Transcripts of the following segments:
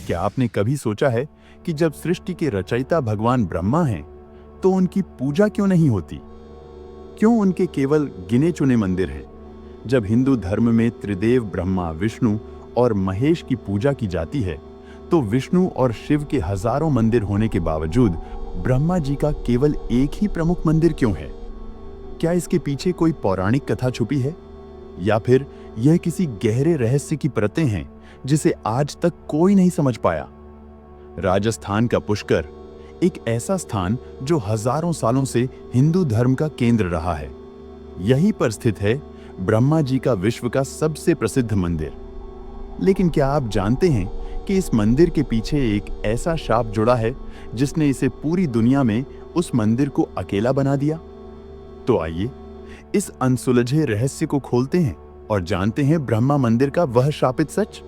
क्या आपने कभी सोचा है कि जब सृष्टि के रचयिता भगवान ब्रह्मा हैं, तो उनकी पूजा क्यों नहीं होती? क्यों उनके केवल गिने चुने मंदिर हैं? जब हिंदू धर्म में त्रिदेव ब्रह्मा, विष्णु और महेश की पूजा की जाती है, तो विष्णु और शिव के हजारों मंदिर होने के बावजूद ब्रह्मा जी का केवल एक ही प्रमुख मंदिर क्यों है? क्या इसके पीछे कोई पौराणिक कथा छुपी है, या फिर यह किसी गहरे रहस्य की परतें हैं जिसे आज तक कोई नहीं समझ पाया? राजस्थान का पुष्कर, एक ऐसा स्थान जो हजारों सालों से हिंदू धर्म का केंद्र रहा है। यहीं पर स्थित है ब्रह्मा जी का विश्व का सबसे प्रसिद्ध मंदिर। लेकिन क्या आप जानते हैं कि इस मंदिर के पीछे एक ऐसा शाप जुड़ा है जिसने इसे पूरी दुनिया में उस मंदिर को अकेला बना दिया? तो आइए इस अनसुलझे रहस्य को खोलते हैं और जानते हैं ब्रह्मा मंदिर का वह शापित सच।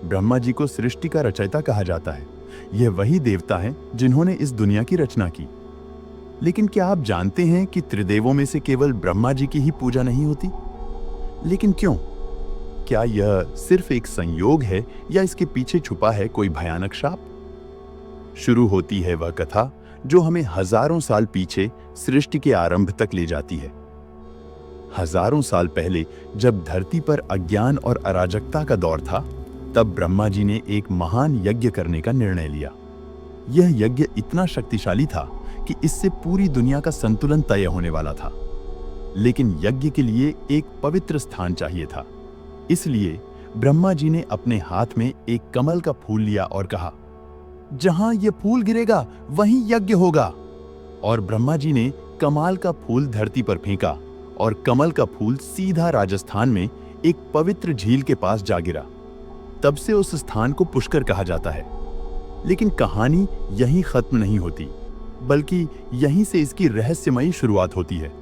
ब्रह्मा जी को सृष्टि का रचयिता कहा जाता है। यह वही देवता हैं जिन्होंने इस दुनिया की रचना की। लेकिन क्या आप जानते हैं कि त्रिदेवों में से केवल ब्रह्मा जी की ही पूजा नहीं होती? लेकिन क्यों? क्या यह सिर्फ एक संयोग है या इसके पीछे छुपा है कोई भयानक शाप? शुरू होती है वह कथा जो हमें हजारों साल पीछे सृष्टि के आरंभ तक ले जाती है। हजारों साल पहले जब धरती पर अज्ञान और अराजकता का दौर था, तब ब्रह्मा जी ने एक महान यज्ञ करने का निर्णय लिया। यह यज्ञ इतना शक्तिशाली था कि इससे पूरी दुनिया का संतुलन तय होने वाला था। लेकिन यज्ञ के लिए एक पवित्र स्थान चाहिए था। इसलिए ब्रह्मा जी ने अपने हाथ में एक कमल का फूल लिया और कहा, जहां यह फूल गिरेगा वहीं यज्ञ होगा। और ब्रह्मा जी ने कमल का फूल धरती पर फेंका और कमल का फूल सीधा राजस्थान में एक पवित्र झील के पास जा गिरा। तब से उस स्थान को पुष्कर कहा जाता है। लेकिन कहानी यहीं खत्म नहीं होती, बल्कि यहीं से इसकी रहस्यमयी शुरुआत होती है।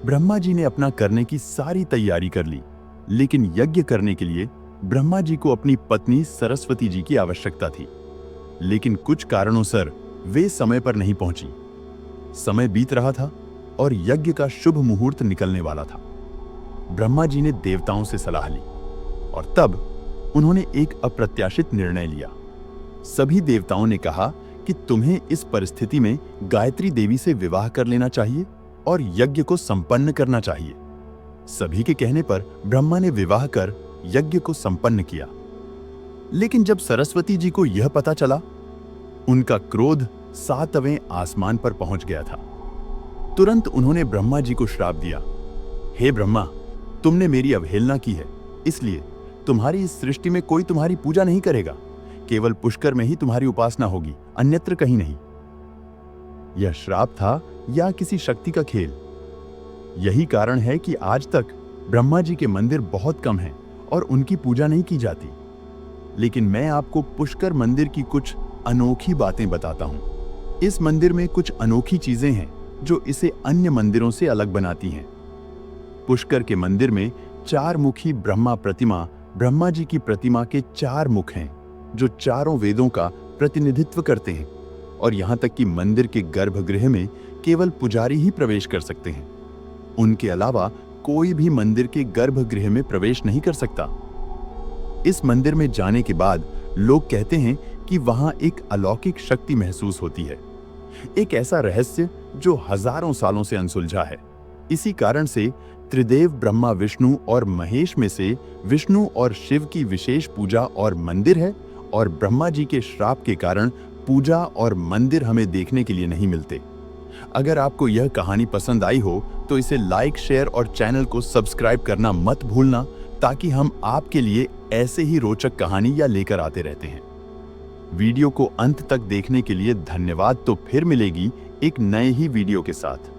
ब्रह्मा जी ने अपना करने की सारी तैयारी कर ली, लेकिन यज्ञ करने के लिए ब्रह्मा जी को अपनी पत्नी सरस्वती जी की आवश्यकता थी। लेकिन कुछ कारणों से वे समय पर नहीं पहुंची। समय बीत रहा था और यज्ञ का शुभ मुहूर्त निकलने वाला था। ब्रह्मा जी ने देवताओं से सलाह ली और तब उन्होंने एक अप्रत्याशित निर्णय लिया। सभी देवताओं ने कहा कि तुम्हें इस परिस्थिति में गायत्री देवी से विवाह कर लेना चाहिए और यज्ञ को संपन्न करना चाहिए। सभी के कहने पर ब्रह्मा ने विवाह कर यज्ञ को संपन्न किया। लेकिन जब सरस्वती जी को यह पता चला, उनका क्रोध 7वें आसमान पर पहुंच गया था। तुरंत उन्होंने ब्रह्मा जी को श्राप दिया, हे ब्रह्मा, तुमने मेरी अवहेलना की है, इसलिए तुम्हारी इस सृष्टि में कोई तुम्हारी पूजा नहीं करेगा। केवल पुष्कर में ही तुम्हारी उपासना होगी, अन्यत्र कहीं नहीं। यह श्राप था या किसी शक्ति का खेल? यही कारण है कि आज तक ब्रह्मा जी के मंदिर बहुत कम हैं और उनकी पूजा नहीं की जाती। लेकिन मैं आपको पुष्कर मंदिर की कुछ अनोखी बातें बताता हूं। इस मंदिर में कुछ अनोखी चीजें हैं जो इसे अन्य मंदिरों से अलग बनाती हैं। पुष्कर के मंदिर में 4 मुखी ब्रह्मा प्रतिमा, ब्रह्मा जी की प्रतिमा के 4 मुख हैं जो चारों वेदों का प्रतिनिधित्व करते हैं। और यहां तक कि मंदिर के गर्भगृह में केवल पुजारी ही प्रवेश कर सकते हैं। उनके अलावा कोई भी मंदिर के गर्भगृह में प्रवेश नहीं कर सकता। इस मंदिर में जाने के बाद लोग कहते हैं कि वहां एक अलौकिक शक्ति महसूस होती है, एक ऐसा रहस्य जो हजारों सालों से अनसुलझा है। इसी कारण से त्रिदेव ब्रह्मा, विष्णु और महेश में से विष्णु और शिव की विशेष पूजा और मंदिर है, और ब्रह्मा जी के श्राप के कारण पूजा और मंदिर हमें देखने के लिए नहीं मिलते। अगर आपको यह कहानी पसंद आई हो तो इसे लाइक, शेयर और चैनल को सब्सक्राइब करना मत भूलना, ताकि हम आपके लिए ऐसे ही रोचक कहानी या लेकर आते रहते हैं। वीडियो को अंत तक देखने के लिए धन्यवाद। तो फिर मिलेगी एक नए ही वीडियो के साथ।